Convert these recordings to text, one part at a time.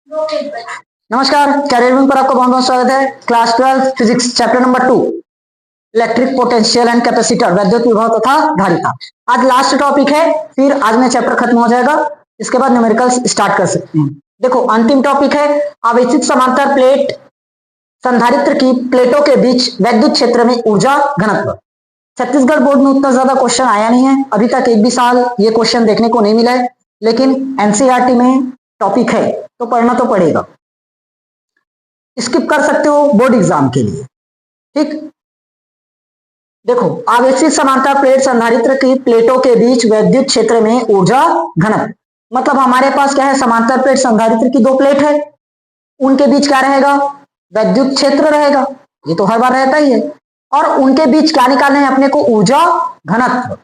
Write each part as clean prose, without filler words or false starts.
नमस्कार, career wing पर आपका बहुत बहुत स्वागत है। Class 12 physics chapter number 2 electric potential and capacitor, वैद्युत विभव तथा धारिता। आज लास्ट टॉपिक है, फिर आज में चैप्टर खत्म हो जाएगा। इसके बाद न्यूमेरिकल्स स्टार्ट कर सकते हैं। देखो, अंतिम टॉपिक है आवेशित समांतर प्लेट संधारित्र की प्लेटों के बीच वैद्युत क्षेत्र में ऊर्जा घनत्व। छत्तीसगढ़ बोर्ड में उतना ज्यादा क्वेश्चन आया नहीं है अभी तक, एक भी साल ये क्वेश्चन देखने को नहीं मिला है, लेकिन एनसीईआरटी में टॉपिक है तो पढ़ना तो पड़ेगा। स्किप कर सकते हो बोर्ड एग्जाम के लिए, ठीक। देखो, आवेशित समांतर प्लेट संधारित्र की प्लेटों के बीच वैद्युत क्षेत्र में ऊर्जा घनत्व, मतलब हमारे पास क्या है, समांतर प्लेट संधारित्र की दो प्लेट है, उनके बीच क्या रहेगा, वैद्युत क्षेत्र रहेगा, ये तो हर बार रहता ही है। और उनके बीच क्या निकालना है अपने को, ऊर्जा घनत्व।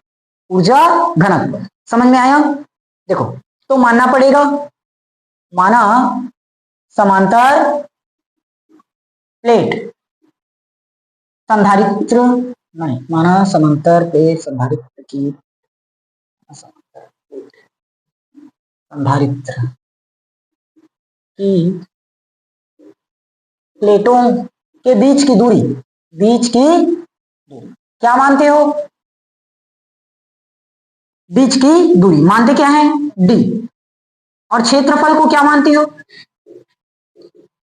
ऊर्जा घनत्व समझ में आया? देखो, तो मानना पड़ेगा, माना समांतर प्लेट संधारित्र, नहीं, माना समांतर प्लेट संधारित्र की संधारित्र की प्लेटों के बीच की दूरी, बीच की दूरी क्या मानते हो, बीच की दूरी मानते क्या है, डी। और क्षेत्रफल को क्या मानते हो,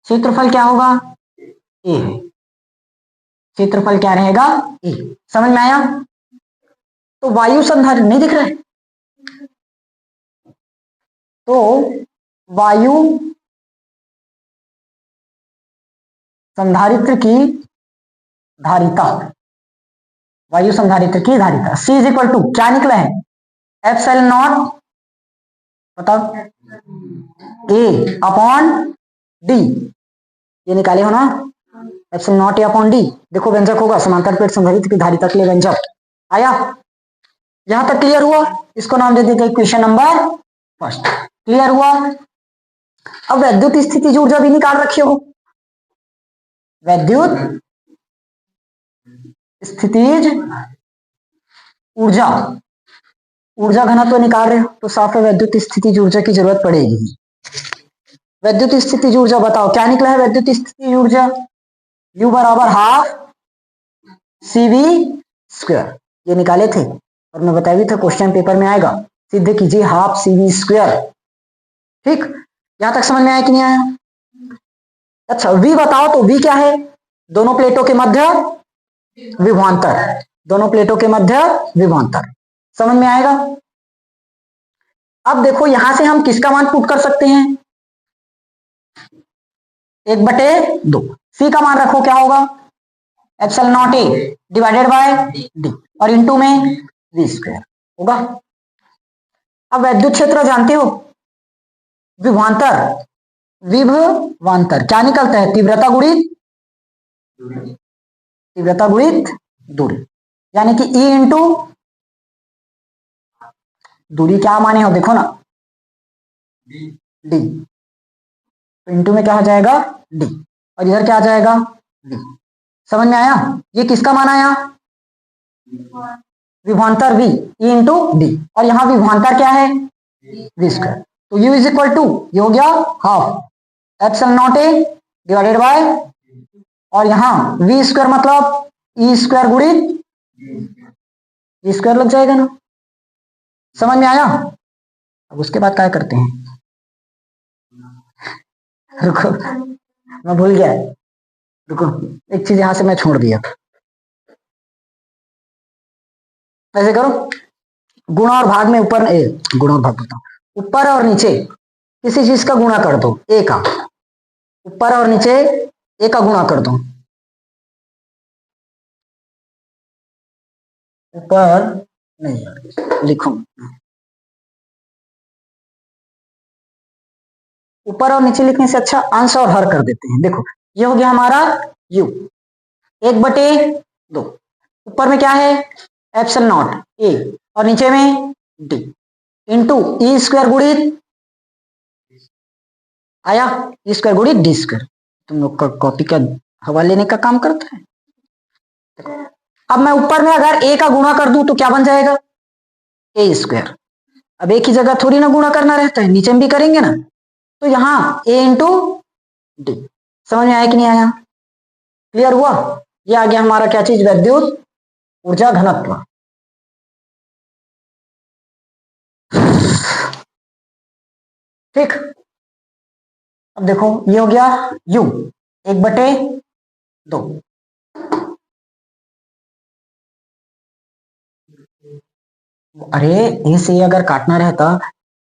क्षेत्रफल क्या होगा, ए है। क्षेत्रफल क्या रहेगा, ए। समझ में आया? तो वायु संधारित्र नहीं दिख रहा है, तो वायु संधारित्र की धारिता, वायु संधारित्र की धारिता C इज इक्वल टू क्या निकला है, एप्सिलॉन नॉट, बताओ, A अपॉन D, ये निकाले हो ना, epsilon not A upon D। देखो, व्यंजक होगा समांतर प्लेट संधारित्र की धारिता के लिए व्यंजक आया। यहां तक क्लियर हुआ? इसको नाम दे देते इक्वेशन नंबर फर्स्ट। क्लियर हुआ? अब वैद्युत स्थितिज ऊर्जा भी निकाल रखी हो, वैद्युत स्थितिज ऊर्जा, ऊर्जा घनत्व निकाल रहे हो तो साफ है वैद्युत स्थितिज ऊर्जा की जरूरत पड़ेगी। वैद्युत स्थितिज ऊर्जा बताओ क्या निकला है, वैद्युत स्थितिज ऊर्जा U बराबर हाफ CV स्क्वायर, ये निकाले थे और मैं बताया भी था क्वेश्चन पेपर में आएगा, सीधे कीजिए हाफ CV स्क्वायर। ठीक, यहां तक समझ में आया कि नहीं आया? अच्छा, V बताओ, तो V क्या है, दोनों प्लेटों के मध्य विभवांतर, दोनों प्लेटों के मध्य विभवांतर। समझ में आएगा? अब देखो, यहां से हम किसका मान पुट कर सकते हैं, 1/2। C का मान रखो क्या होगा, epsilon not A divided by D, और इनटू में V स्क्वायर होगा। अब वैद्युत क्षेत्र जानते हो, विभवांतर, विभवांतर क्या निकलता है, तीव्रता गुणित दूरी, यानी कि E इंटू दूरी क्या माने हो, देखो ना, D, तो इंटू में क्या हो जाएगा, D, और इधर क्या आ जाएगा, V। समझ में आया? ये किसका मान आया, विभवांतर V, E इंटू D, और यहां विभवांतर क्या है, V स्क्वायर। तो U इज इक्वल टू, ये हो गया half epsilon not A divided by, और यहां V स्क्वायर मतलब E स्क्वायर गुणित V स्क्वायर लग जाएगा ना। समझ में आया? अब उसके बाद क्या करते हैं, रुको मैं भूल गया, रुको एक चीज यहां से मैं छोड़ दिया, ऐसे करो, गुणा और भाग में ऊपर, गुणा और भाग बताओ, ऊपर और नीचे किसी चीज का गुणा कर दो, A का, ऊपर और नीचे A का गुणा कर दो, ऊपर नहीं लिखो, ऊपर और नीचे लिखने से अच्छा अंश और हर कर देते हैं। देखो, ये हो गया हमारा U 1/2, ऊपर में क्या है, एप्सिलॉन नॉट A, और नीचे में D, इंटू E स्क्वायर गुणित, आया, E स्क्वायर गुणित D स्क्वायर। तुम लोग का कॉपी का हवा लेने का काम करता है। अब मैं ऊपर में अगर A का गुणा कर दूं तो क्या बन जाएगा, A स्क्वायर। अब एक ही जगह थोड़ी ना गुणा करना रहता है, नीचे में भी करेंगे ना, तो यहाँ ए इंटू डी। समझ में आया कि नहीं आया? क्लियर हुआ? ये आ गया हमारा क्या चीज? विद्युत ऊर्जा घनत्व। ठीक, अब देखो ये हो गया U 1/2। अरे ए से अगर काटना रहता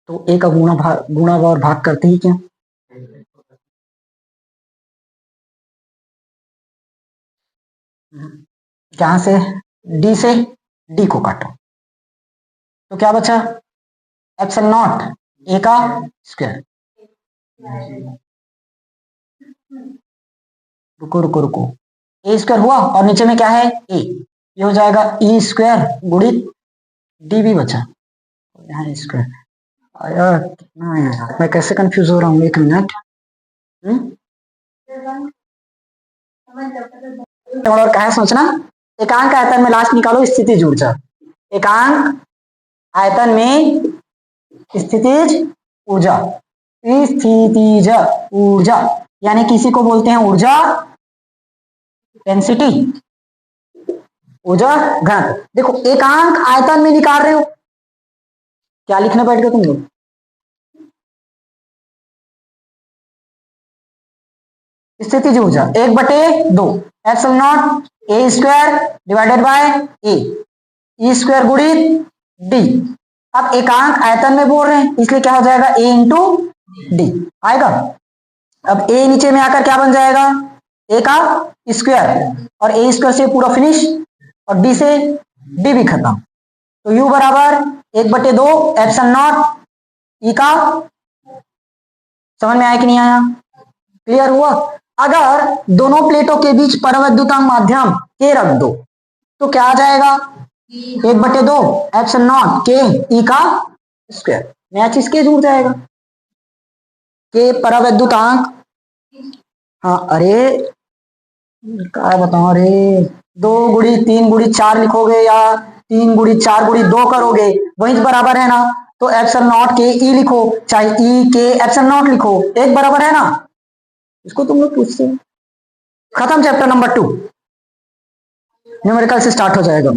तो ए का गुणा और भाग करते ही क्या? जहां से डी से डी को काटो तो क्या बचा? एप्सिलॉन नॉट ए का स्क्वायर। रुको रुको रुको, ए स्क्वायर हुआ और नीचे में क्या है? ए। ये हो जाएगा ई स्क्वायर गुणित डी भी बचा यहाँ स्क्वायर। यार कितना है यार, मैं कैसे कंफ्यूज हो रहा हूँ, एक मिनट। और क्या है सोचना? एकांक आयतन में लास्ट निकालो स्थितिज ऊर्जा। एकांक आयतन में स्थितिज ऊर्जा, स्थितिज ऊर्जा यानी किसी को बोलते हैं ऊर्जा डेंसिटी, ऊर्जा घनत्व। देखो एकांक आयतन में निकाल रहे हो, क्या लिखने बैठ गए तुम लोग? स्थितिज ऊर्जा 1/2 epsilon not a square divided by A, E square गुणित डी। अब एकांक आयतन में बोल रहे हैं इसलिए क्या हो जाएगा? ए इंटू डी आएगा। अब ए नीचे में आकर क्या बन जाएगा? ए का स्क्वायर, और ए स्क्वायर से पूरा फिनिश और डी से डी भी खत्म। तो यू बराबर 1/2 एप्सिलॉन नॉट ई का। समझ में आया कि नहीं आया? क्लियर हुआ? अगर दोनों प्लेटों के बीच परवैद्युतांक माध्यम के रख दो तो क्या आ जाएगा? 1/2 एप्सिलॉन नॉट के ई का स्क्वायर। मैच इसके जुड़ जाएगा के परवैद्युतांक। हाँ अरे क्या बताऊं, अरे 2 गुणी 3 गुणी 4 लिखोगे या 3 गुणी 4 गुणी 2 करोगे वही बराबर है ना? तो एप्सिलॉन नॉट के ई लिखो चाहे ई के एप्सिलॉन नॉट लिखो, एक बराबर है ना? इसको तुम लोग पूछते हो। खत्म चैप्टर नंबर 2, न्यूमेरिकल से स्टार्ट हो जाएगा।